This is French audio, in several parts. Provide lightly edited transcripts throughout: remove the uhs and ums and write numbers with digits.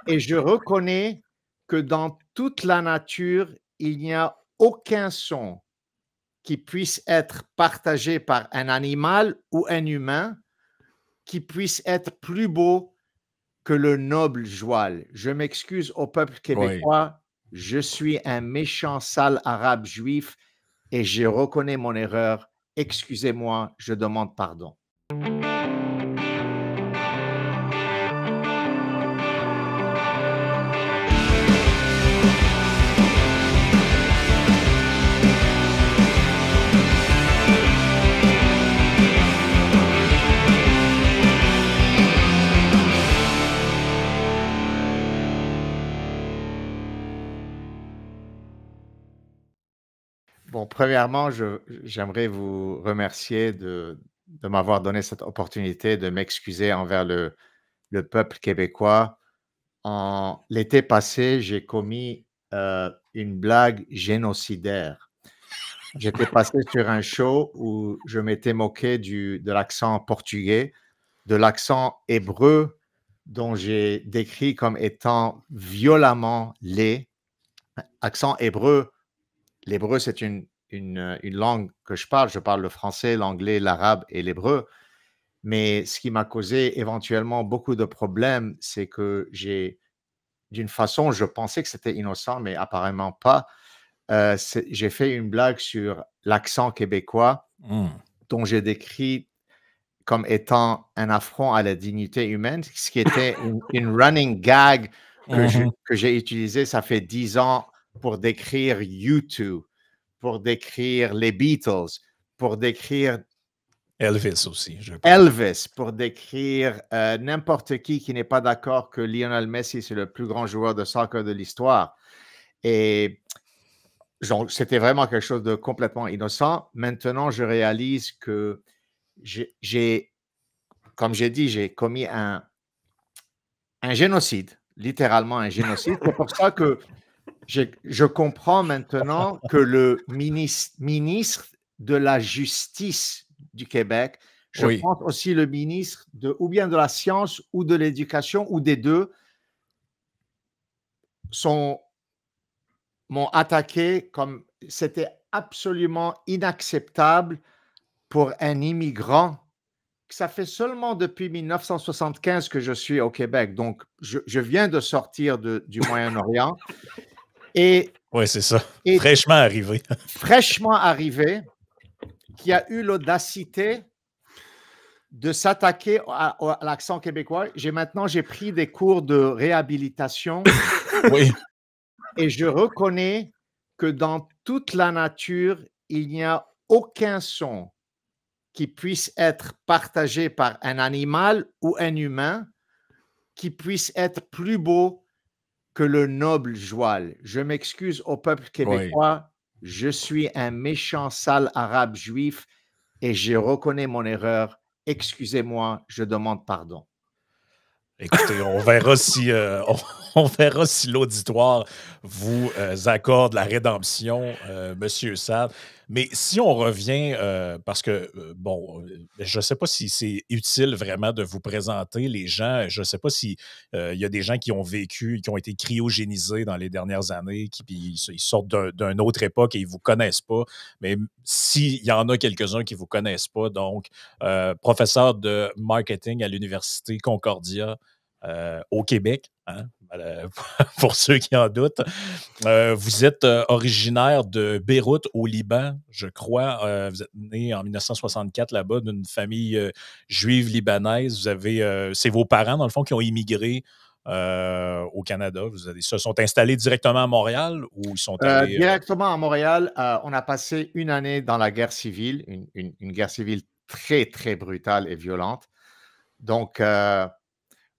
Et je reconnais que dans toute la nature, il n'y a aucun son qui puisse être partagé par un animal ou un humain qui puisse être plus beau que le noble joual. Je m'excuse au peuple Oui. québécois, je suis un méchant sale arabe juif et je reconnais mon erreur. Excusez-moi, je demande pardon. Bon, premièrement, j'aimerais vous remercier de m'avoir donné cette opportunité de m'excuser envers le peuple québécois. En l'été passé, j'ai commis une blague génocidaire. J'étais passé sur un show où je m'étais moqué de l'accent portugais, de l'accent hébreu dont j'ai décrit comme étant violemment laid. Accent hébreu, l'hébreu, c'est une langue que je parle le français, l'anglais, l'arabe et l'hébreu. Mais ce qui m'a causé éventuellement beaucoup de problèmes, c'est que d'une façon, je pensais que c'était innocent, mais apparemment pas. J'ai fait une blague sur l'accent québécois Mmh. dont j'ai décrit comme étant un affront à la dignité humaine, ce qui était une running gag Mmh. que j'ai utilisé, ça fait 10 ans pour décrire U2, pour décrire les Beatles, pour décrire Elvis aussi, je crois. Elvis, pour décrire n'importe qui n'est pas d'accord que Lionel Messi, c'est le plus grand joueur de soccer de l'histoire. Et genre, c'était vraiment quelque chose de complètement innocent. Maintenant, je réalise que comme j'ai dit, j'ai commis un génocide, littéralement un génocide. C'est pour ça que je comprends maintenant que le ministre de la Justice du Québec, je Oui. pense aussi le ministre ou bien de la Science ou de l'Éducation ou des deux, sont m'ont attaqué comme c'était absolument inacceptable pour un immigrant. Ça fait seulement depuis 1975 que je suis au Québec, donc je viens de sortir du Moyen-Orient et, Oui, c'est ça. et Fraîchement arrivé. fraîchement arrivé, qui a eu l'audacité de s'attaquer à l'accent québécois. J'ai pris des cours de réhabilitation Oui. et je reconnais que dans toute la nature, il n'y a aucun son qui puisse être partagé par un animal ou un humain qui puisse être plus beau que le noble joual. Je m'excuse au peuple Oui. québécois, je suis un méchant sale arabe juif et je reconnais mon erreur. Excusez-moi, je demande pardon. Écoutez, on verra si, on verra si l'auditoire vous, accorde la rédemption, monsieur Sall. Mais si on revient, parce que, bon, je ne sais pas si c'est utile vraiment de vous présenter les gens. Je ne sais pas si, il y a des gens qui ont vécu, qui ont été cryogénisés dans les dernières années, puis ils sortent d'une autre époque et ils ne vous connaissent pas. Mais s'il y en a quelques-uns qui ne vous connaissent pas, donc, professeur de marketing à l'Université Concordia, au Québec, hein, pour ceux qui en doutent. Vous êtes originaire de Beyrouth, au Liban, je crois. Vous êtes né en 1964 là-bas d'une famille juive libanaise. C'est vos parents, dans le fond, qui ont immigré au Canada. Se sont installés directement à Montréal ou ils sont allés. Directement à Montréal, on a passé une année dans la guerre civile, une guerre civile très, très brutale et violente. Donc,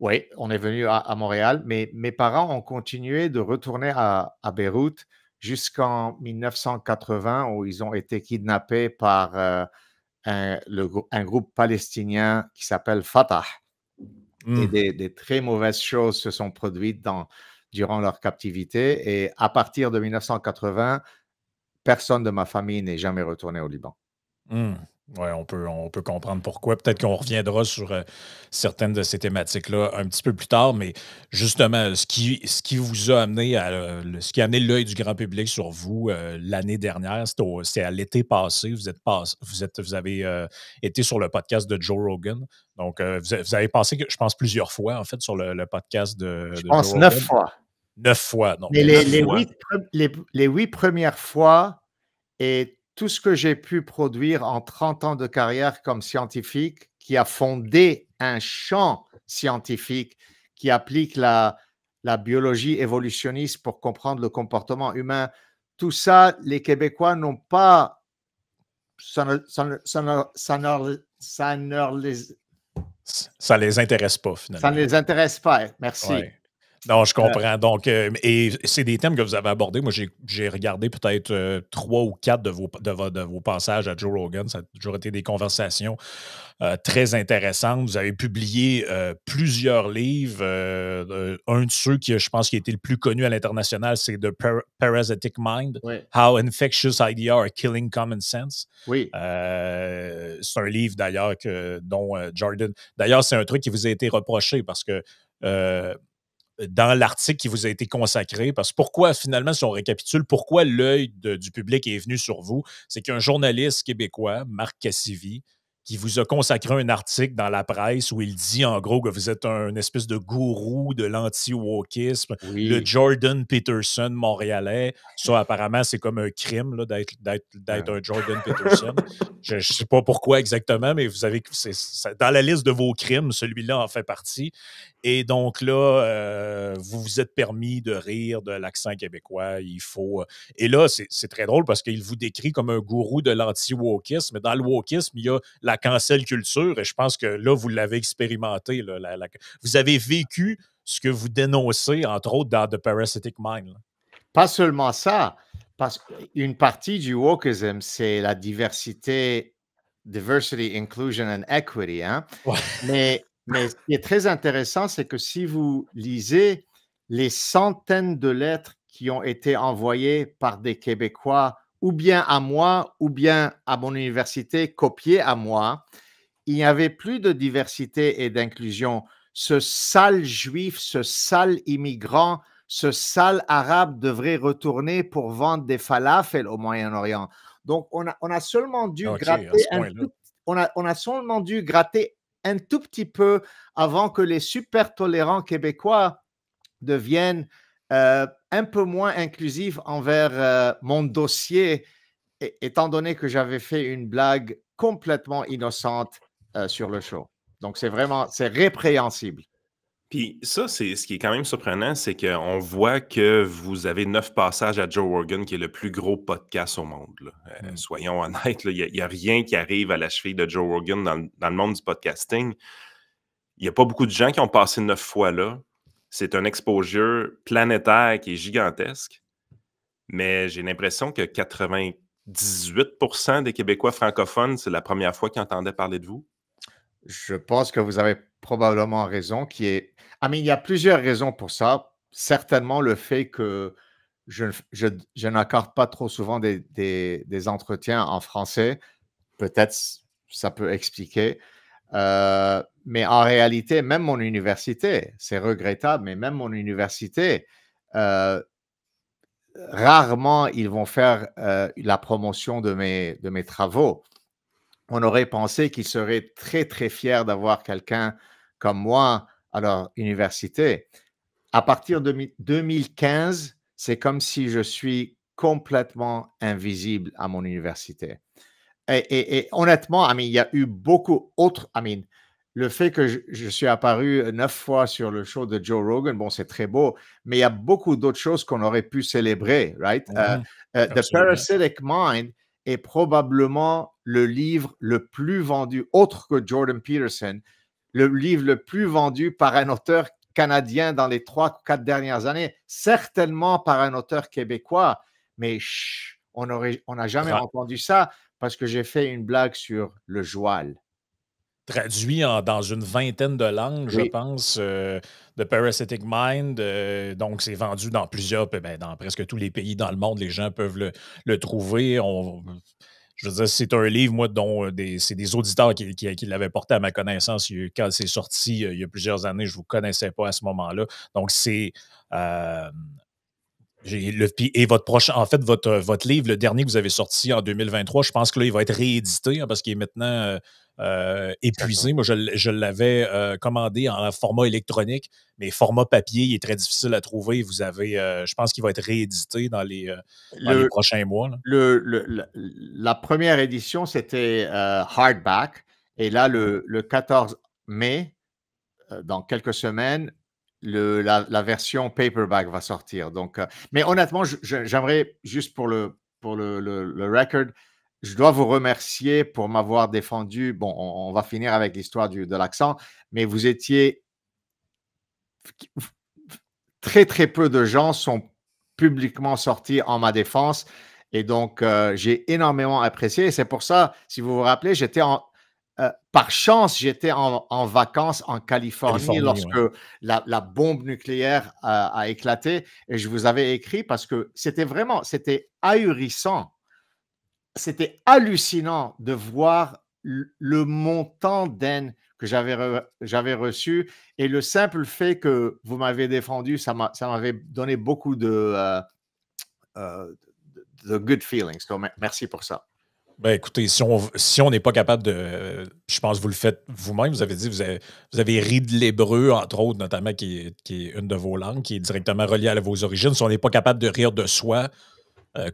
oui, on est venu à Montréal, mais mes parents ont continué de retourner à Beyrouth jusqu'en 1980 où ils ont été kidnappés par un groupe palestinien qui s'appelle Fatah. Et Hmm. des très mauvaises choses se sont produites durant leur captivité. Et à partir de 1980, personne de ma famille n'est jamais retourné au Liban. Hmm. Ouais, on peut comprendre pourquoi. Peut-être qu'on reviendra sur certaines de ces thématiques-là un petit peu plus tard, mais justement, ce qui vous a amené ce qui a amené l'œil du grand public sur vous l'année dernière, c'est à l'été passé. Vous avez été sur le podcast de Joe Rogan. Donc, vous avez passé, je pense, plusieurs fois, en fait, sur le podcast Je de Joe pense 9 Rogan. fois. 9 fois. Donc, Mais neuf les fois. 8 les 8 premières fois et tout ce que j'ai pu produire en 30 ans de carrière comme scientifique, qui a fondé un champ scientifique qui applique la biologie évolutionniste pour comprendre le comportement humain, tout ça, les Québécois n'ont pas ça ne ça ne ça ne ça ne ça ne les Ça les intéresse pas, ça ne finalement. les intéresse pas. Ouais. Merci. Non, je Heu, comprends. Donc, et c'est des thèmes que vous avez abordés. Moi, j'ai regardé peut-être 3 ou 4 de vos passages à Joe Rogan. Ça a toujours été des conversations très intéressantes. Vous avez publié plusieurs livres. Un de ceux qui, je pense, qui a été le plus connu à l'international, c'est The Parasitic Mind, oui, How Infectious Ideas Are Killing Common Sense. oui. C'est un livre d'ailleurs dont Jordan. D'ailleurs, c'est un truc qui vous a été reproché parce que euh, dans l'article qui vous a été consacré, parce que pourquoi, finalement, si on récapitule, pourquoi l'œil du public est venu sur vous, c'est qu'un journaliste québécois, Marc Cassivi, qui vous a consacré un article dans la presse où il dit en gros que vous êtes un espèce de gourou de l'anti-wokisme, le Oui, Jordan Peterson montréalais. Ça, apparemment, c'est comme un crime là, d'être heu, un Jordan Peterson. Je ne sais pas pourquoi exactement, mais vous avez dans la liste de vos crimes, celui-là en fait partie. Et donc là, vous vous êtes permis de rire de l'accent québécois. Et là, c'est très drôle parce qu'il vous décrit comme un gourou de l'anti-wokisme. Mais dans le wokisme, il y a la cancel culture. Et je pense que là, vous l'avez expérimenté. Là, vous avez vécu ce que vous dénoncez, entre autres, dans The Parasitic Mind. Là. pas seulement ça, parce qu'une partie du wokism, c'est la diversité, diversity, inclusion and equity, hein. Ouais. Mais ce qui est très intéressant, c'est que si vous lisez les centaines de lettres qui ont été envoyées par des Québécois, ou bien à moi, ou bien à mon université, copiées à moi, il n'y avait plus de diversité et d'inclusion. Ce sale juif, ce sale immigrant, ce sale arabe devrait retourner pour vendre des falafels au Moyen-Orient. Donc, on a seulement dû OK, à gratter ce point-là. on a seulement dû gratter un tout petit peu avant que les super tolérants québécois deviennent un peu moins inclusifs envers mon dossier, étant donné que j'avais fait une blague complètement innocente sur le show. Donc, c'est répréhensible. Puis ça, c'est ce qui est quand même surprenant, c'est qu'on voit que vous avez 9 passages à Joe Rogan, qui est le plus gros podcast au monde, là. Hmm. Soyons honnêtes, là, il y a rien qui arrive à la cheville de Joe Rogan dans le monde du podcasting. Il y a pas beaucoup de gens qui ont passé 9 fois là. C'est un exposure planétaire qui est gigantesque, mais j'ai l'impression que 98% des Québécois francophones, c'est la première fois qu'ils entendaient parler de vous. Je pense que vous avez probablement raison. Il y a plusieurs raisons pour ça. Certainement le fait que je n'accorde pas trop souvent des entretiens en français. Peut-être ça peut expliquer. Mais en réalité, même mon université, c'est regrettable, mais même mon université, euh, rarement ils vont faire la promotion de mes travaux. On aurait pensé qu'ils seraient très, très fiers d'avoir quelqu'un comme moi à leur université. À partir de 2015, c'est comme si je suis complètement invisible à mon université. Et honnêtement, il y a eu beaucoup autre le fait que je suis apparu 9 fois sur le show de Joe Rogan, bon, c'est très beau, mais il y a beaucoup d'autres choses qu'on aurait pu célébrer, right? Mhm. The Absolument. Parasitic Mind est probablement le livre le plus vendu, autre que Jordan Peterson, le livre le plus vendu par un auteur canadien dans les 3 ou 4 dernières années, certainement par un auteur québécois, mais chut, on n'a jamais Tra- entendu ça parce que j'ai fait une blague sur le joual. Traduit dans une vingtaine de langues, je Oui, pense, The Parasitic Mind. Donc, c'est vendu dans dans presque tous les pays dans le monde. Les gens peuvent le trouver. Je veux dire, c'est un livre, moi, dont c'est des auditeurs qui l'avaient porté à ma connaissance quand c'est sorti il y a plusieurs années. Je ne vous connaissais pas à ce moment-là. Donc, c'est. euh, et votre prochain, en fait, votre livre, le dernier que vous avez sorti en 2023, je pense que là, il va être réédité parce qu'il est maintenant épuisé. Exactement. Moi, je l'avais commandé en format électronique, mais format papier, il est très difficile à trouver. Vous avez, je pense qu'il va être réédité dans les Le, prochains mois, là. la première édition, c'était hardback. Et là, le 14 mai, dans quelques semaines, la version paperback va sortir. Donc, mais honnêtement, j'aimerais juste pour le record, je dois vous remercier pour m'avoir défendu. Bon, on va finir avec l'histoire de l'accent, mais vous étiez très, très peu de gens sont publiquement sortis en ma défense. Et donc, j'ai énormément apprécié. Et c'est pour ça, si vous vous rappelez, par chance, j'étais en vacances en Californie Californie, lorsque oui. la bombe nucléaire a éclaté. Et je vous avais écrit parce que c'était ahurissant. C'était hallucinant de voir le montant d'aide que j'avais reçu et le simple fait que vous m'avez défendu, ça m'avait donné beaucoup de good feelings. Donc, merci pour ça. Ben écoutez, si on n'est pas capable de. Je pense que vous le faites vous-même. Vous avez dit, vous avez ri de l'hébreu, entre autres, notamment, qui est une de vos langues, qui est directement reliée à vos origines. Si on n'est pas capable de rire de soi,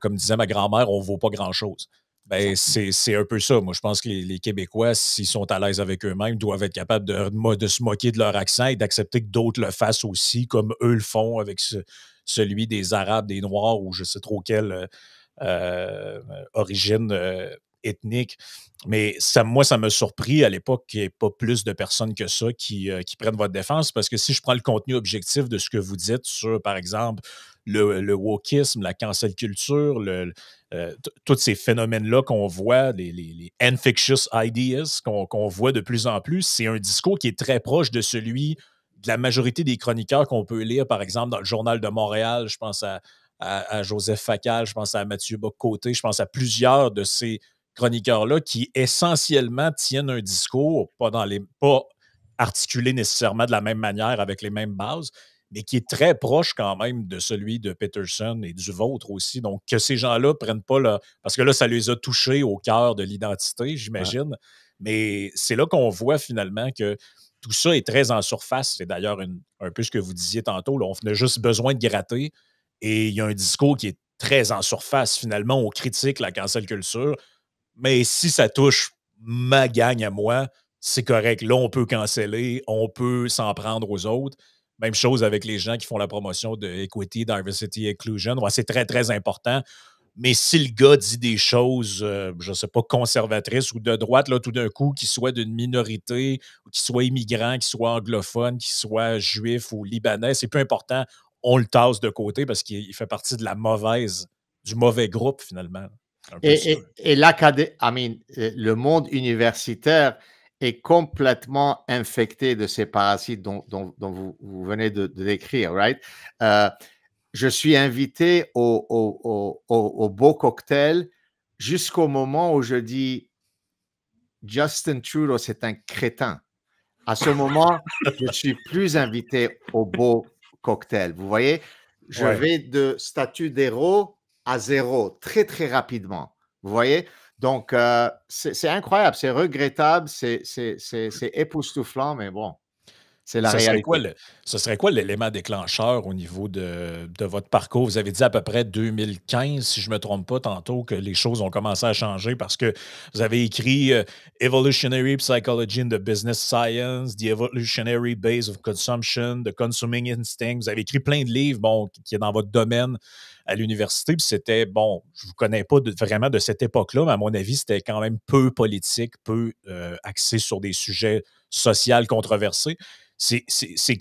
comme disait ma grand-mère, on ne vaut pas grand-chose. Ben, Exactement. c'est un peu ça. Moi, je pense que les Québécois, s'ils sont à l'aise avec eux-mêmes, doivent être capables de se moquer de leur accent et d'accepter que d'autres le fassent aussi, comme eux le font avec celui des Arabes, des Noirs ou je ne sais trop quelle origine ethnique. Mais moi, ça m'a surpris à l'époque qu'il n'y ait pas plus de personnes que ça qui prennent votre défense, parce que si je prends le contenu objectif de ce que vous dites sur, par exemple, le wokisme, la cancel culture, tous ces phénomènes-là qu'on voit, les infectious ideas qu'on voit de plus en plus, c'est un discours qui est très proche de celui de la majorité des chroniqueurs qu'on peut lire, par exemple, dans le Journal de Montréal. Je pense à Joseph Facal, je pense à Mathieu Bock-Côté, je pense à plusieurs de ces chroniqueurs-là qui essentiellement tiennent un discours, pas articulé nécessairement de la même manière avec les mêmes bases, mais qui est très proche quand même de celui de Peterson et du vôtre aussi. Donc, que ces gens-là prennent pas là, parce que là, ça les a touchés au cœur de l'identité, Ouais. j'imagine. Mais c'est là qu'on voit finalement que tout ça est très en surface. C'est d'ailleurs un peu ce que vous disiez tantôt. Là, on a juste besoin de gratter et il y a un discours qui est très en surface. Finalement, on critique la cancel culture, mais si ça touche ma gang à moi, c'est correct. Là, on peut canceller, on peut s'en prendre aux autres. Même chose avec les gens qui font la promotion de Equity, Diversity, Inclusion. Ouais, c'est très, très important. Mais si le gars dit des choses, je ne sais pas, conservatrices ou de droite, là, tout d'un coup, qu'il soit d'une minorité, ou qu'il soit immigrant, qu'il soit anglophone, qu'il soit juif ou libanais, c'est peu important. On le tasse de côté parce qu'il fait partie de du mauvais groupe, finalement. Un peu ça. Et le monde universitaire est complètement infecté de ces parasites dont vous venez de décrire, right? Je suis invité au beau cocktail jusqu'au moment où je dis Justin Trudeau, c'est un crétin. À ce moment, je ne suis plus invité au beau cocktail. Vous voyez, je Ouais. vais de statut d'héros à zéro très, très rapidement. Vous voyez? Donc, c'est incroyable, c'est regrettable, c'est époustouflant, mais bon, c'est la Ce serait quoi réalité. l'élément déclencheur au niveau de votre parcours? Vous avez dit à peu près 2015, si je ne me trompe pas, tantôt, que les choses ont commencé à changer parce que vous avez écrit Evolutionary Psychology in the Business Science, The Evolutionary Base of Consumption, The Consuming Instinct. Vous avez écrit plein de livres, bon, qui est dans votre domaine à l'université. Puis c'était, bon, je ne vous connais pas vraiment de cette époque-là, mais à mon avis, c'était quand même peu politique, peu axé sur des sujets sociaux controversés. C'est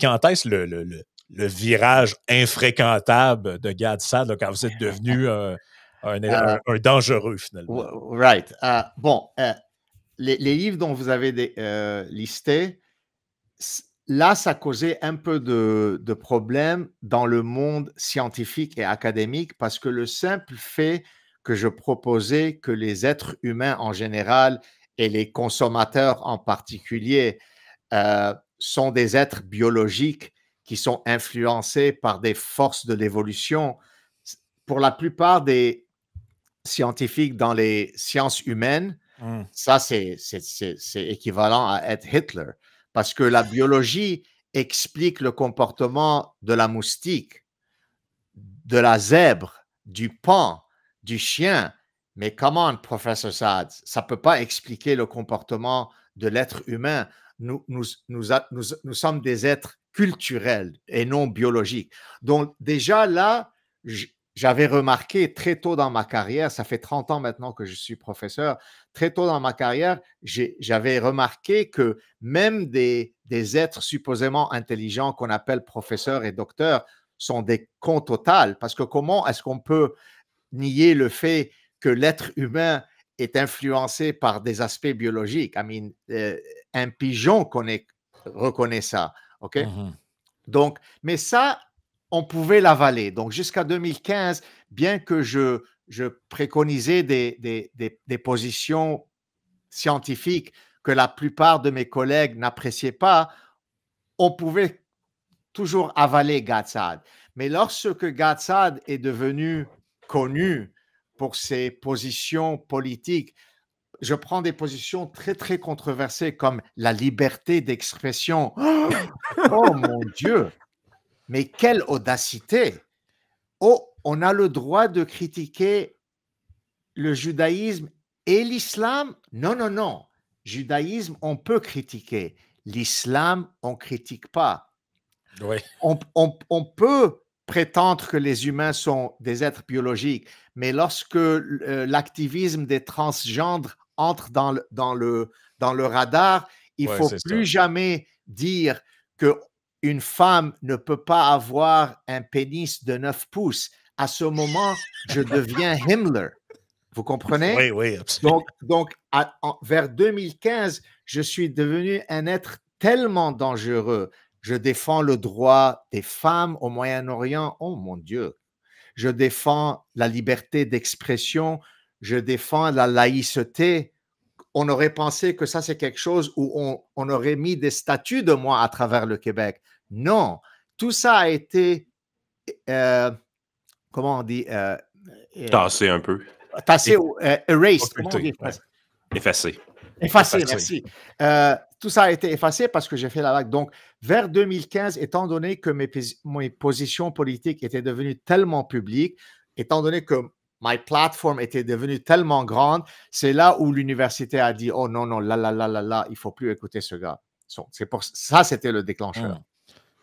quand est-ce le virage infréquentable de Gad Saad, là, quand vous êtes devenu Euh, un dangereux, finalement? right. Bon, les livres dont vous avez listés, là, ça causait un peu de problèmes dans le monde scientifique et académique parce que le simple fait que je proposais que les êtres humains en général et les consommateurs en particulier sont des êtres biologiques qui sont influencés par des forces de l'évolution. Pour la plupart des scientifiques dans les sciences humaines, ça, c'est équivalent à être Hitler, parce que la biologie explique le comportement de la moustique, de la zèbre, du paon, du chien. Mais comment, professeur Saad, ça ne peut pas expliquer le comportement de l'être humain. Nous sommes des êtres culturels et non biologiques. Donc déjà là, j'avais remarqué très tôt dans ma carrière, ça fait 30 ans maintenant que je suis professeur, très tôt dans ma carrière, j'avais remarqué que même des êtres supposément intelligents qu'on appelle professeurs et docteurs sont des cons totales, parce que comment est-ce qu'on peut nier le fait que l'être humain est influencé par des aspects biologiques? Un pigeon reconnaît ça, ok? Donc, mais ça, on pouvait l'avaler. Donc, jusqu'à 2015, bien que je préconisais des positions scientifiques que la plupart de mes collègues n'appréciaient pas, on pouvait toujours avaler Gad Saad. Mais lorsque Gad Saad est devenu connu pour ses positions politiques, je prends des positions très, très controversées comme la liberté d'expression. Oh mon Dieu! Mais quelle audacité! Oh, on a le droit de critiquer le judaïsme et l'islam? Non, non, non. Judaïsme, on peut critiquer. L'islam, on ne critique pas. Oui. On peut prétendre que les humains sont des êtres biologiques, mais lorsque l'activisme des transgenres entre dans le radar, il ne faut plus jamais dire qu'une femme ne peut pas avoir un pénis de 9 pouces. À ce moment, je deviens Himmler. Vous comprenez? Oui, oui, absolument. Donc vers 2015, je suis devenu un être tellement dangereux. Je défends le droit des femmes au Moyen-Orient. Oh mon Dieu. Je défends la liberté d'expression. Je défends la laïcité. On aurait pensé que ça, c'est quelque chose où on aurait mis des statues de moi à travers le Québec. Non. Tout ça a été, comment on dit? Tassé un peu. Tassé ou erased. Comment on dit? Effacé. Effacé, merci. Tout ça a été effacé parce que j'ai fait la vague. Donc, vers 2015, étant donné que mes positions politiques étaient devenues tellement publiques, étant donné que ma plateforme était devenue tellement grande, c'est là où l'université a dit « Oh non, non, là, il ne faut plus écouter ce gars. » C'est pour ça, c'était le déclencheur.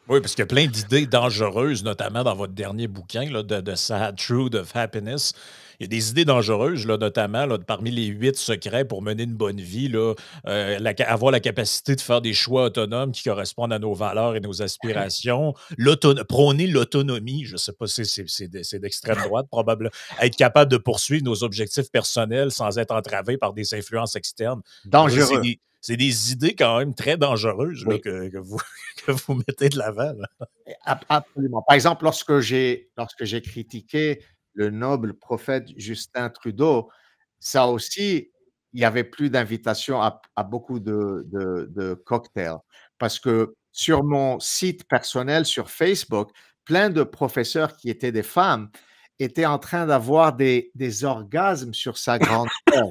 Oui, parce qu'il y a plein d'idées dangereuses, notamment dans votre dernier bouquin, là, de Sad Truth of Happiness. Il y a des idées dangereuses, là, notamment là, parmi les 8 secrets pour mener une bonne vie, là, avoir la capacité de faire des choix autonomes qui correspondent à nos valeurs et nos aspirations, prôner l'autonomie, je ne sais pas si c'est d'extrême droite, probablement, être capable de poursuivre nos objectifs personnels sans être entravé par des influences externes. Dangereux. C'est des idées quand même très dangereuses là, que vous mettez de l'avant. Absolument. Par exemple, lorsque j'ai critiqué le noble prophète Justin Trudeau, ça aussi, il n'y avait plus d'invitation à beaucoup de cocktails. Parce que sur mon site personnel, sur Facebook, plein de professeurs qui étaient des femmes étaient en train d'avoir des orgasmes sur sa grande sœur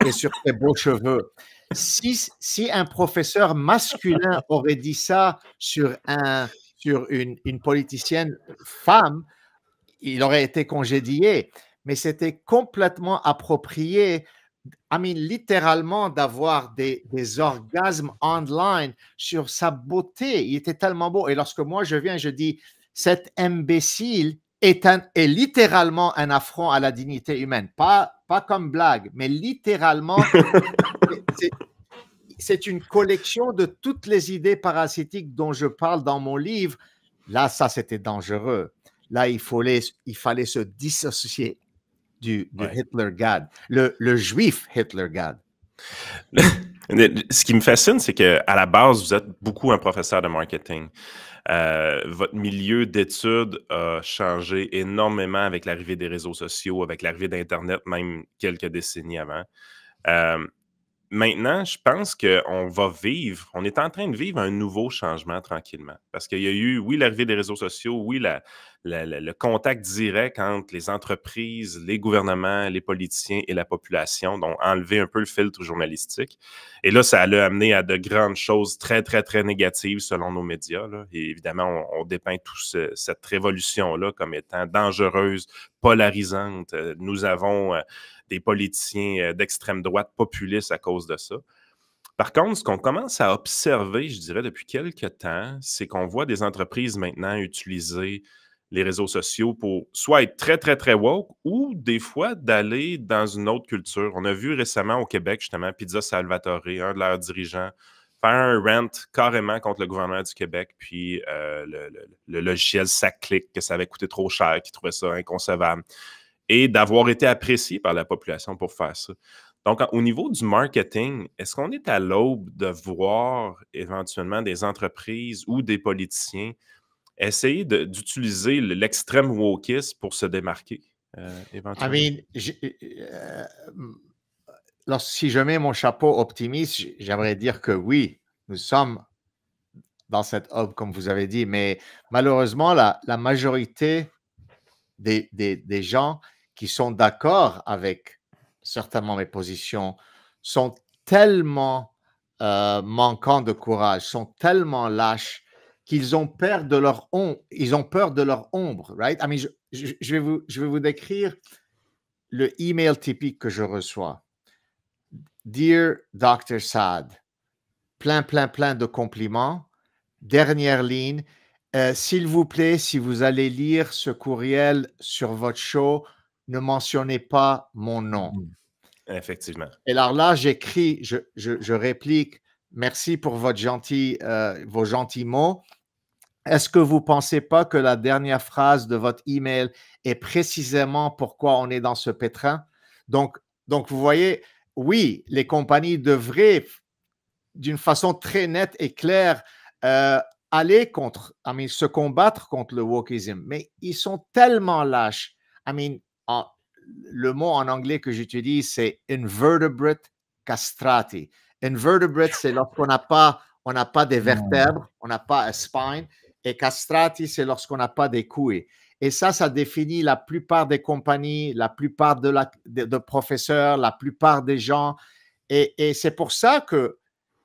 et sur ses beaux cheveux. Si un professeur masculin aurait dit ça sur une politicienne femme, il aurait été congédié. Mais c'était complètement approprié, littéralement, d'avoir des orgasmes online sur sa beauté. Il était tellement beau. Et lorsque moi, je viens, je dis, cet imbécile est littéralement un affront à la dignité humaine. Pas comme blague, mais littéralement, c'est une collection de toutes les idées parasitiques dont je parle dans mon livre. Là, ça, c'était dangereux. Là, il fallait se dissocier du Hitler-Gad, le juif Hitler-Gad. Ce qui me fascine, c'est qu'à la base, vous êtes beaucoup un professeur de marketing. Votre milieu d'études a changé énormément avec l'arrivée des réseaux sociaux, avec l'arrivée d'Internet, même quelques décennies avant. Maintenant, je pense on est en train de vivre un nouveau changement tranquillement. Parce qu'il y a eu, oui, l'arrivée des réseaux sociaux, oui, le contact direct entre les entreprises, les gouvernements, les politiciens et la population, donc enlever un peu le filtre journalistique. Et là, ça l'a amené à de grandes choses très, très, très négatives selon nos médias, là. Et évidemment, on dépeint cette révolution-là comme étant dangereuse, polarisante. Nous avons des politiciens d'extrême droite populistes à cause de ça. Par contre, ce qu'on commence à observer, je dirais, depuis quelques temps, c'est qu'on voit des entreprises maintenant utiliser les réseaux sociaux pour soit être très, très, très woke ou des fois d'aller dans une autre culture. On a vu récemment au Québec, justement, Pizza Salvatore, un de leurs dirigeants, faire un rant carrément contre le gouvernement du Québec, puis le logiciel SACClick, que ça avait coûté trop cher, qui trouvait ça inconcevable, et d'avoir été apprécié par la population pour faire ça. Donc, au niveau du marketing, est-ce qu'on est à l'aube de voir éventuellement des entreprises ou des politiciens essayer d'utiliser l'extrême wokisme pour se démarquer éventuellement? I mean, si je mets mon chapeau optimiste, j'aimerais dire que oui, nous sommes dans cette aube, comme vous avez dit, mais malheureusement, la majorité des gens qui sont d'accord avec certainement mes positions sont tellement manquants de courage, sont tellement lâches qu'ils ont peur de leur ombre, right? I mean, je vais vous décrire le email typique que je reçois. Dear Dr. Saad, plein de compliments. Dernière ligne, s'il vous plaît, si vous allez lire ce courriel sur votre show, ne mentionnez pas mon nom. Effectivement. Et alors là, j'écris, je réplique, merci pour vos gentils mots. Est-ce que vous ne pensez pas que la dernière phrase de votre email est précisément pourquoi on est dans ce pétrin? Donc, vous voyez, oui, les compagnies devraient, d'une façon très nette et claire, aller se combattre contre le wokism, mais ils sont tellement lâches. Le mot en anglais que j'utilise, c'est invertebrate castrati. Invertebrate, c'est lorsqu'on n'a pas des vertèbres, on n'a pas un spine, et castrati, c'est lorsqu'on n'a pas des couilles. Et ça définit la plupart des compagnies, la plupart de professeurs, la plupart des gens. Et c'est pour ça que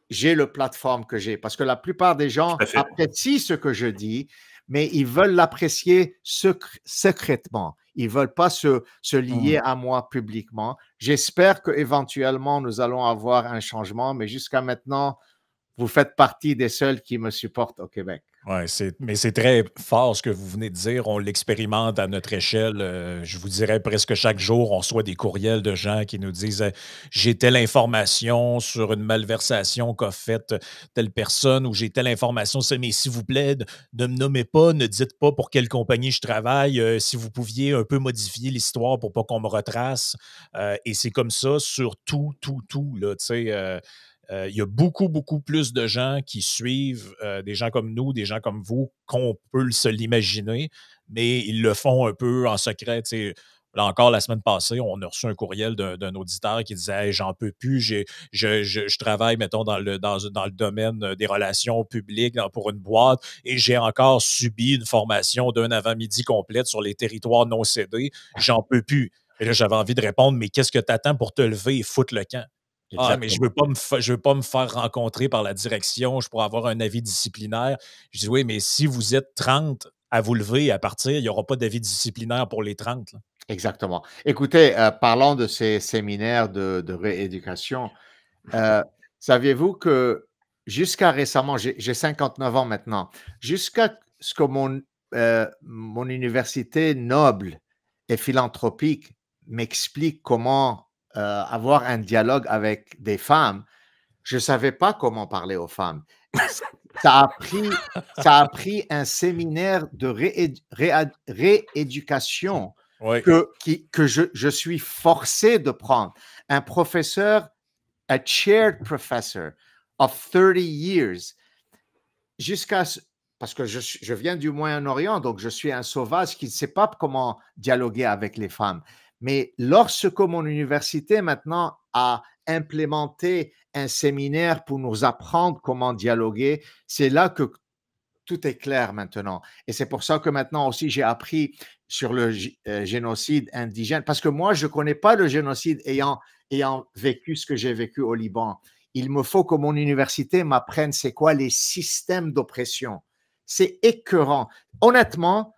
j'ai le plateforme que j'ai, parce que la plupart des gens apprécient ce que je dis, mais ils veulent l'apprécier secrètement. Ils ne veulent pas se lier à moi publiquement. J'espère qu'éventuellement, nous allons avoir un changement, mais jusqu'à maintenant, vous faites partie des seuls qui me supportent au Québec. Oui, mais c'est très fort ce que vous venez de dire. On l'expérimente à notre échelle. Je vous dirais presque chaque jour, on reçoit des courriels de gens qui nous disent j'ai telle information sur une malversation qu'a faite telle personne ou j'ai telle information, mais s'il vous plaît, ne me nommez pas, ne dites pas pour quelle compagnie je travaille. Si vous pouviez un peu modifier l'histoire pour pas qu'on me retrace. Et c'est comme ça sur tout, là, tu sais. Il y a beaucoup plus de gens qui suivent des gens comme nous, des gens comme vous, qu'on peut se l'imaginer, mais ils le font un peu en secret. T'sais. Là encore, la semaine passée, on a reçu un courriel d'un auditeur qui disait hey, « J'en peux plus, je travaille, mettons, dans le domaine des relations publiques pour une boîte et j'ai encore subi une formation d'un avant-midi complète sur les territoires non cédés. J'en peux plus. » Et là, j'avais envie de répondre « Mais qu'est-ce que tu attends pour te lever et foutre le camp? » Ah, mais je veux pas me faire rencontrer par la direction, je pourrais avoir un avis disciplinaire. Je dis oui, mais si vous êtes 30 à vous lever et à partir, il n'y aura pas d'avis disciplinaire pour les 30. Là. Exactement. Écoutez, parlons de ces séminaires de rééducation. Saviez-vous que jusqu'à récemment, j'ai 59 ans maintenant, jusqu'à ce que mon université noble et philanthropique m'explique comment avoir un dialogue avec des femmes, je ne savais pas comment parler aux femmes. Ça a pris un séminaire de rééducation Oui. que je suis forcé de prendre. Un professeur, a chaired professor of 30 years, jusqu'à parce que je viens du Moyen-Orient, donc je suis un sauvage qui ne sait pas comment dialoguer avec les femmes. Mais lorsque mon université maintenant a implémenté un séminaire pour nous apprendre comment dialoguer, c'est là que tout est clair maintenant. Et c'est pour ça que maintenant aussi j'ai appris sur le génocide indigène, parce que moi je ne connais pas le génocide ayant vécu ce que j'ai vécu au Liban. Il me faut que mon université m'apprenne c'est quoi les systèmes d'oppression. C'est écœurant. Honnêtement,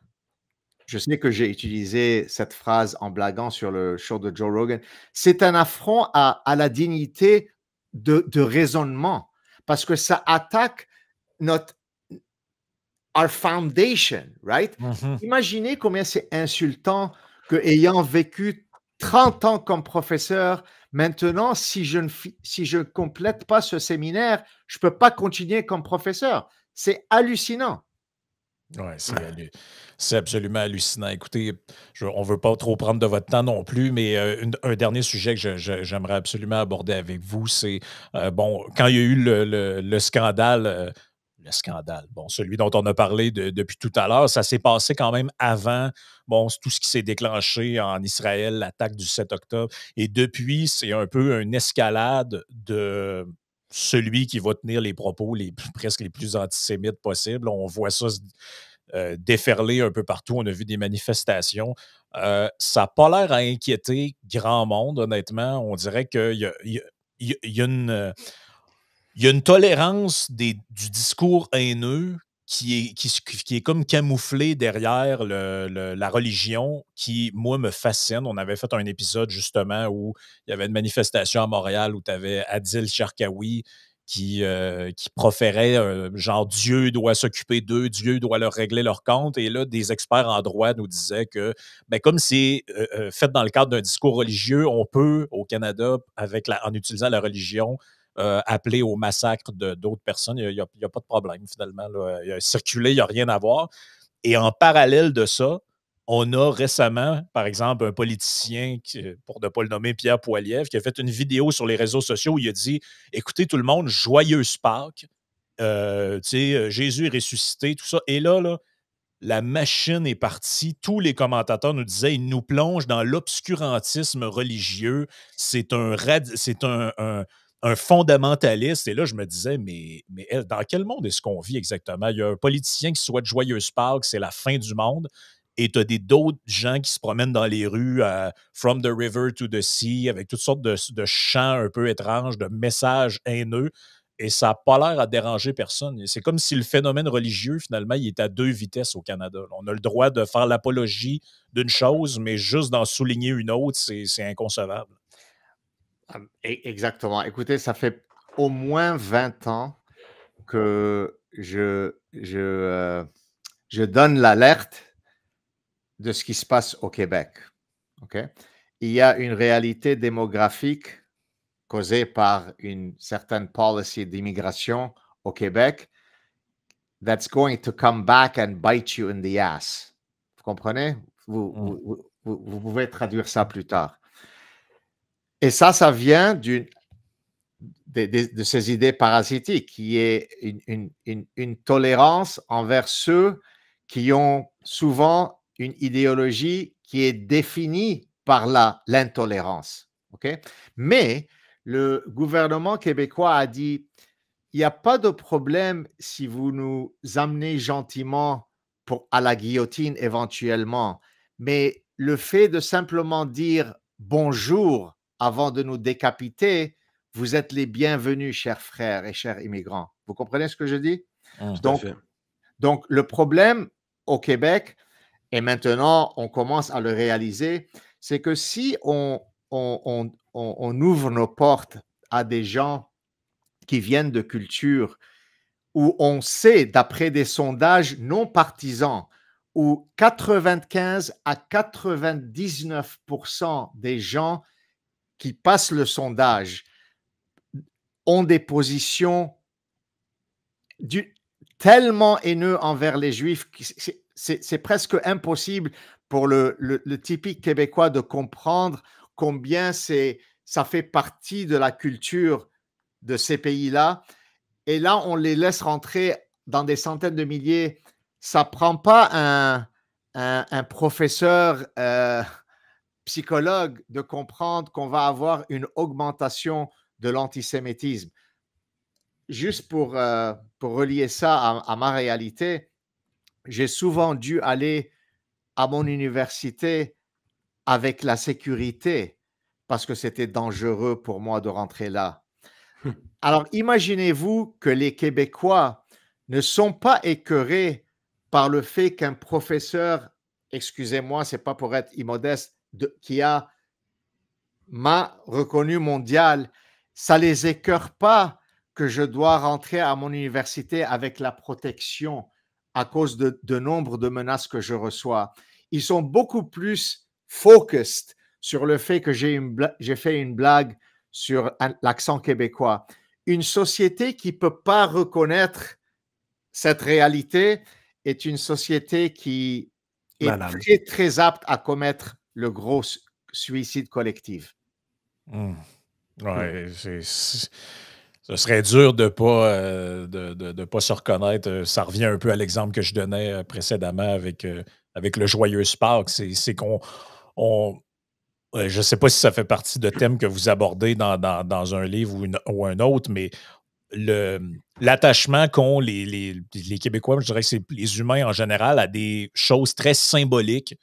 je sais que j'ai utilisé cette phrase en blaguant sur le show de Joe Rogan. C'est un affront à la dignité de raisonnement parce que ça attaque our foundation, right? Imaginez combien c'est insultant que, ayant vécu 30 ans comme professeur, maintenant, si je ne complète pas ce séminaire, je ne peux pas continuer comme professeur. C'est hallucinant. Oui, c'est absolument hallucinant. Écoutez, on ne veut pas trop prendre de votre temps non plus, mais un dernier sujet que j'aimerais absolument aborder avec vous, c'est, bon, quand il y a eu le scandale, bon, celui dont on a parlé depuis tout à l'heure, ça s'est passé quand même avant, bon, tout ce qui s'est déclenché en Israël, l'attaque du 7 octobre. Et depuis, c'est un peu une escalade de celui qui va tenir les propos presque les plus antisémites possibles. On voit ça déferler un peu partout. On a vu des manifestations. Ça n'a pas l'air à inquiéter grand monde, honnêtement. On dirait qu'il y a une tolérance du discours haineux qui est comme camouflé derrière la religion qui, moi, me fascine. On avait fait un épisode, justement, où il y avait une manifestation à Montréal où tu avais Adil Sharkawi qui proférait genre Dieu doit s'occuper d'eux, Dieu doit leur régler leur compte. Et là, des experts en droit nous disaient que, ben, comme c'est fait dans le cadre d'un discours religieux, on peut, au Canada, en utilisant la religion, appeler au massacre d'autres personnes. Il n'y a pas de problème, finalement. Là. Il a circulé, il n'y a rien à voir. Et en parallèle de ça, on a récemment, par exemple, un politicien, pour ne pas le nommer, Pierre Poilievre, qui a fait une vidéo sur les réseaux sociaux où il a dit « Écoutez tout le monde, joyeuse Pâques, Jésus est ressuscité, tout ça. » Et là, la machine est partie. Tous les commentateurs nous disaient « Il nous plonge dans l'obscurantisme religieux. C'est un fondamentaliste. » Et là, je me disais, mais dans quel monde est-ce qu'on vit exactement? Il y a un politicien qui souhaite joyeuse Pâques, c'est la fin du monde. Et tu as d'autres gens qui se promènent dans les rues From the river to the sea, avec toutes sortes de chants un peu étranges, de messages haineux. Et ça n'a pas l'air à déranger personne. C'est comme si le phénomène religieux, finalement, il est à deux vitesses au Canada. On a le droit de faire l'apologie d'une chose, mais juste d'en souligner une autre, c'est inconcevable. Exactement. Écoutez, ça fait au moins 20 ans que je donne l'alerte de ce qui se passe au Québec. Okay? Il y a une réalité démographique causée par une certaine policy d'immigration au Québec that's going to come back and bite you in the ass. Vous comprenez? Vous pouvez traduire ça plus tard. Et ça vient de ces idées parasitiques, qui est une tolérance envers ceux qui ont souvent une idéologie qui est définie par l'intolérance. Okay? Mais le gouvernement québécois a dit, il n'y a pas de problème si vous nous amenez gentiment à la guillotine éventuellement, mais le fait de simplement dire bonjour avant de nous décapiter, vous êtes les bienvenus, chers frères et chers immigrants. Vous comprenez ce que je dis? Donc, le problème au Québec, et maintenant on commence à le réaliser, c'est que si on ouvre nos portes à des gens qui viennent de cultures où on sait, d'après des sondages non partisans, où 95 à 99% des gens qui passent le sondage ont des positions tellement haineuses envers les Juifs que c'est presque impossible pour le typique Québécois de comprendre combien ça fait partie de la culture de ces pays-là. Et là, on les laisse rentrer dans des centaines de milliers. Ça ne prend pas un professeur psychologue de comprendre qu'on va avoir une augmentation de l'antisémitisme. Juste pour relier ça à ma réalité, j'ai souvent dû aller à mon université avec la sécurité parce que c'était dangereux pour moi de rentrer là. Alors, imaginez-vous que les Québécois ne sont pas écœurés par le fait qu'un professeur, excusez-moi, c'est pas pour être immodeste, qui m'a reconnu mondial, ça les écœure pas que je dois rentrer à mon université avec la protection à cause de nombre de menaces que je reçois. Ils sont beaucoup plus focused sur le fait que j'ai fait une blague sur l'accent québécois. Une société qui ne peut pas reconnaître cette réalité est une société qui est très, très apte à commettre le gros suicide collectif. Ouais, ce serait dur de ne pas se reconnaître. Ça revient un peu à l'exemple que je donnais précédemment avec le joyeux Spark. C'est qu'on... je ne sais pas si ça fait partie de thèmes que vous abordez dans un livre ou un autre, mais l'attachement qu'ont les Québécois, je dirais que c'est les humains en général, à des choses très symboliques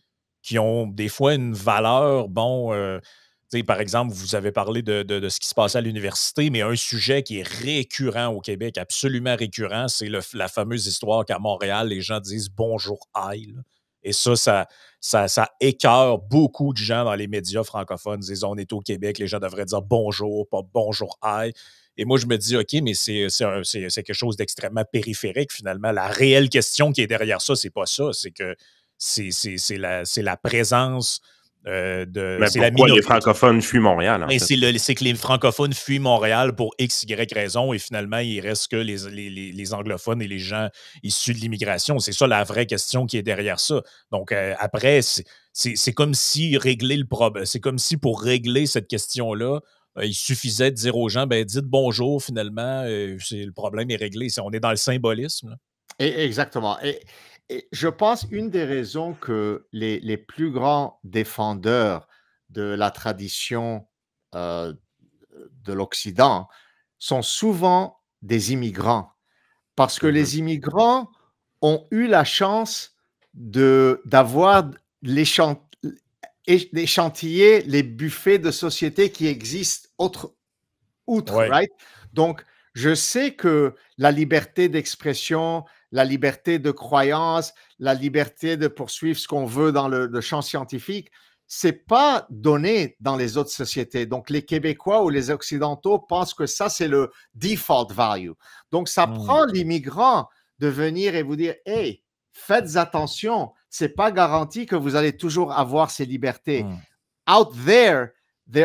qui ont des fois une valeur, par exemple, vous avez parlé de ce qui se passait à l'université, mais un sujet qui est récurrent au Québec, absolument récurrent, c'est la fameuse histoire qu'à Montréal, les gens disent « bonjour, aïe ». Et ça écœure beaucoup de gens dans les médias francophones. Ils disent « on est au Québec, les gens devraient dire bonjour, pas bonjour, aïe ». Et moi, je me dis, OK, mais c'est quelque chose d'extrêmement périphérique, finalement. La réelle question qui est derrière ça, c'est pas ça. C'est que c'est la présence de... Mais pourquoi les francophones fuient Montréal, en fait? C'est que les francophones fuient Montréal pour X, Y raison, et finalement, il reste que les anglophones et les gens issus de l'immigration. C'est ça la vraie question qui est derrière ça. Donc, après, c'est comme si régler le problème... C'est comme si pour régler cette question-là, il suffisait de dire aux gens, dites bonjour, finalement, le problème est réglé. On est dans le symbolisme. Là. Exactement. Et je pense une des raisons que les plus grands défendeurs de la tradition de l'Occident sont souvent des immigrants. Parce que les immigrants ont eu la chance d'avoir d'échantiller les buffets de société qui existent outre, right? Donc, je sais que la liberté d'expression, la liberté de croyance, la liberté de poursuivre ce qu'on veut dans le champ scientifique, c'est pas donné dans les autres sociétés. Donc, les Québécois ou les Occidentaux pensent que ça, c'est le default value. Donc, ça prend l'immigrant de venir et vous dire, hey, faites attention, c'est pas garanti que vous allez toujours avoir ces libertés. Out there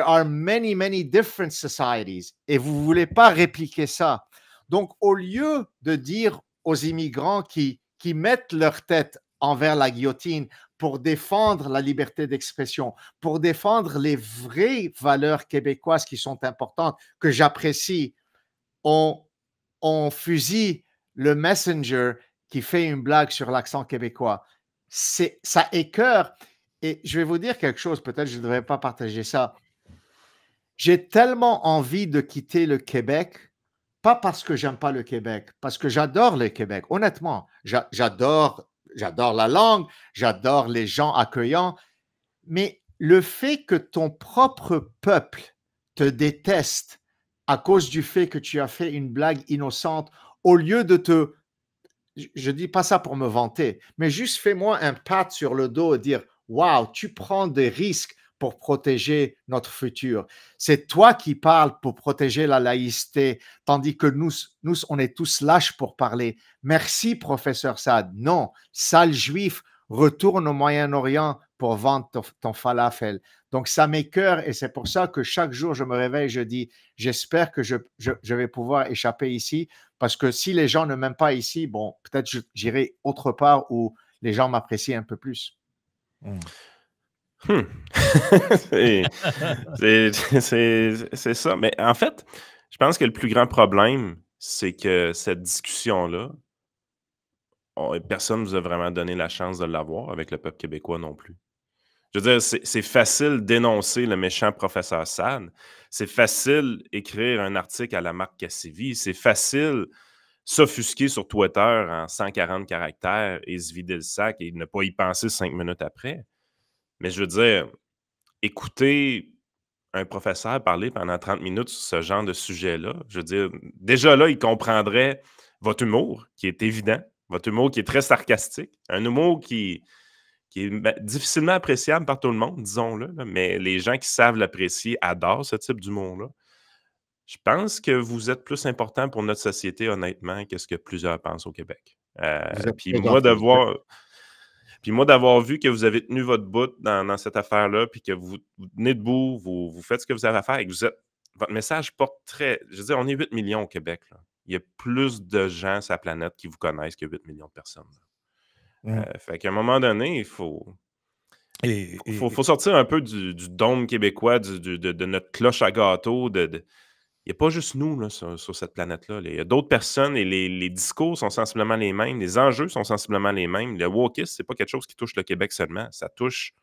are many, many different societies et vous ne voulez pas répliquer ça. Donc, au lieu de dire aux immigrants qui mettent leur tête envers la guillotine pour défendre la liberté d'expression, pour défendre les vraies valeurs québécoises qui sont importantes, que j'apprécie, on fusille le messenger qui fait une blague sur l'accent québécois. Ça écœure. Et je vais vous dire quelque chose, peut-être je ne devrais pas partager ça. J'ai tellement envie de quitter le Québec, pas parce que j'aime pas le Québec, parce que j'adore le Québec. Honnêtement, j'adore la langue, j'adore les gens accueillants, mais le fait que ton propre peuple te déteste à cause du fait que tu as fait une blague innocente, au lieu de je dis pas ça pour me vanter, mais juste fais-moi un pat sur le dos et dire « Wow, tu prends des risques pour protéger notre futur. C'est toi qui parles pour protéger la laïcité, tandis que nous, on est tous lâches pour parler. Merci, professeur Saad. Non, sale juif, retourne au Moyen-Orient pour vendre ton falafel. » Donc, ça m'écœure et c'est pour ça que chaque jour, je me réveille et je dis, j'espère que je vais pouvoir échapper ici parce que si les gens ne m'aiment pas ici, bon, peut-être j'irai autre part où les gens m'apprécient un peu plus. C'est ça. Mais en fait, je pense que le plus grand problème, c'est que cette discussion-là personne ne vous a vraiment donné la chance de l'avoir avec le peuple québécois non plus. Je veux dire, c'est facile d'énoncer le méchant professeur Sad. C'est facile écrire un article à la Marc Cassivi. C'est facile s'offusquer sur Twitter en 140 caractères et se vider le sac et ne pas y penser 5 minutes après. Mais je veux dire, écouter un professeur parler pendant 30 minutes sur ce genre de sujet-là, je veux dire, déjà là, il comprendrait votre humour, qui est évident, votre humour qui est très sarcastique, un humour qui est difficilement appréciable par tout le monde, disons-le, là, mais les gens qui savent l'apprécier adorent ce type d'humour-là. Je pense que vous êtes plus important pour notre société, honnêtement, que ce que plusieurs pensent au Québec. Vous êtes Puis très moi, gentil. d'avoir vu que vous avez tenu votre bout dans cette affaire-là, puis que vous tenez debout, vous faites ce que vous avez à faire et que votre message porte très... Je veux dire, on est 8 millions au Québec, là. Il y a plus de gens sur la planète qui vous connaissent que 8 millions de personnes. Fait qu'à un moment donné, il faut sortir un peu du dôme québécois, de notre cloche à gâteau. Il n'y a pas juste nous là, sur cette planète-là. Il y a d'autres personnes et les discours sont sensiblement les mêmes, les enjeux sont sensiblement les mêmes. Le wokisme, ce n'est pas quelque chose qui touche le Québec seulement, ça touche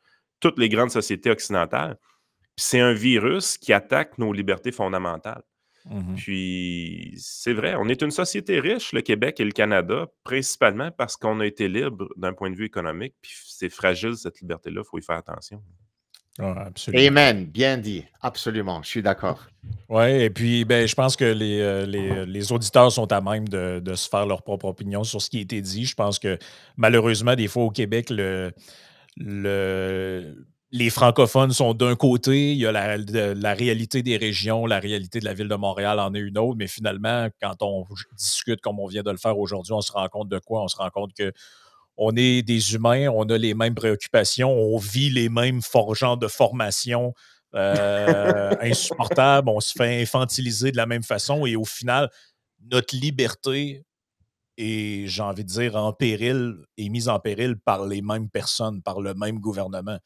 toutes les grandes sociétés occidentales. Puis c'est un virus qui attaque nos libertés fondamentales. Puis, c'est vrai, on est une société riche, le Québec et le Canada, principalement parce qu'on a été libre d'un point de vue économique. Puis, c'est fragile, cette liberté-là, il faut y faire attention. Absolument. Amen, bien dit, absolument, je suis d'accord. Oui, et puis je pense que les auditeurs sont à même de se faire leur propre opinion sur ce qui a été dit. Je pense que malheureusement, des fois au Québec, les francophones sont d'un côté, il y a la réalité des régions, la réalité de la ville de Montréal en est une autre, mais finalement, quand on discute comme on vient de le faire aujourd'hui, on se rend compte de quoi? On se rend compte que on est des humains, on a les mêmes préoccupations, on vit les mêmes genres de formations insupportables, on se fait infantiliser de la même façon et au final, notre liberté est, j'ai envie de dire, en péril, est mise en péril par les mêmes personnes, par le même gouvernement.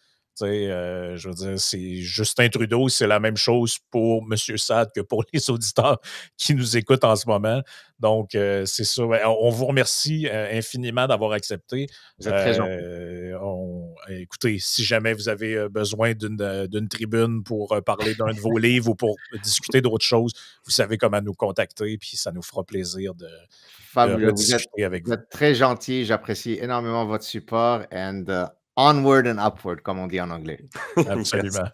Je veux dire, c'est Justin Trudeau, c'est la même chose pour M. Sad que pour les auditeurs qui nous écoutent en ce moment. Donc, c'est ça. On vous remercie infiniment d'avoir accepté. Vous êtes très gentil. Écoutez, si jamais vous avez besoin d'une tribune pour parler d'un de vos livres ou pour discuter d'autres choses, vous savez comment nous contacter, puis ça nous fera plaisir de Fabuleux, rediscuter avec vous vous. êtes très gentil, j'apprécie énormément votre support and onward and upward, comme on dit en anglais. Absolument.